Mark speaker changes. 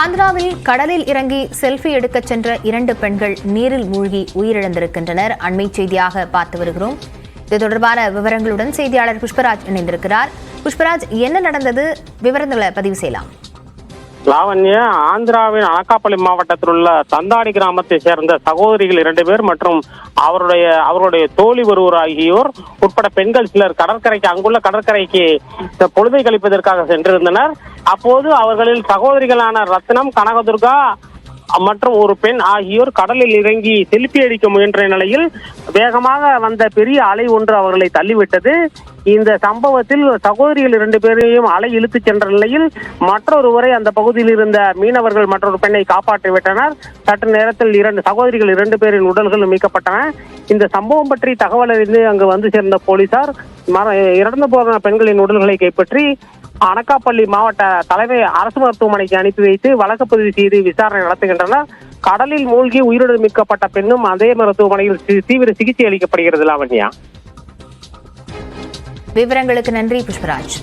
Speaker 1: ஆந்திராவில் கடலில் இறங்கி செல்ஃபி எடுக்கச் சென்ற 2 பெண்கள் நீரில் மூழ்கி உயிரிழந்திருக்கின்றனர். அண்மை செய்தியாக பார்த்து வருகிறோம். இது தொடர்பான விவரங்களுடன் செய்தியாளர் புஷ்பராஜ் இணைந்திருக்கிறார். புஷ்பராஜ், என்ன நடந்தது? விவரங்களை பதிவு செய்யலாம்.
Speaker 2: லாவண்யா, ஆந்திராவின் அனக்காப்பள்ளி மாவட்டத்தில் உள்ள தந்தாடி கிராமத்தை சேர்ந்த சகோதரிகள் 2 பேர் மற்றும் அவருடைய தோழி ஒருவர் ஆகியோர் உட்பட பெண்கள் சிலர் அங்குள்ள கடற்கரைக்கு பொழுதை கழிப்பதற்காக சென்றிருந்தனர். அப்போது அவர்களில் சகோதரிகளான ரத்னம், கனகதுர்கா மற்றும் ஒரு பெண் ஆகியோர் கடலில் இறங்கி செல்ஃபி அடிக்க முயன்ற நிலையில் வேகமாக வந்த பெரிய அலை ஒன்று அவர்களை தள்ளிவிட்டது. இந்த சம்பவத்தில் சகோதரிகள் 2 பேரையும் அலை இழுத்து சென்ற நிலையில் மற்றொருவரை அந்த பகுதியில் இருந்த மீனவர்கள் மற்றொரு பெண்ணை காப்பாற்றிவிட்டனர். சற்று நேரத்தில் சகோதரிகள் 2 பேரின் உடல்கள் மீட்கப்பட்டன. இந்த சம்பவம் பற்றி தகவல் அறிந்து அங்கு வந்து சேர்ந்த போலீசார் இறந்து போன பெண்களின் உடல்களை கைப்பற்றி அனக்காப்பள்ளி மாவட்ட தலைமை அரசு மருத்துவமனைக்கு அனுப்பி வைத்து வழக்கு பதிவு செய்து விசாரணை நடத்துகின்றனர். கடலில் மூழ்கி உயிருடன் மீட்கப்பட்ட பெண்ணும் அதே மருத்துவமனையில் தீவிர சிகிச்சை அளிக்கப்படுகிறது. லாவண்யா,
Speaker 1: விவரங்களுக்கு நன்றி புஷ்பராஜ்.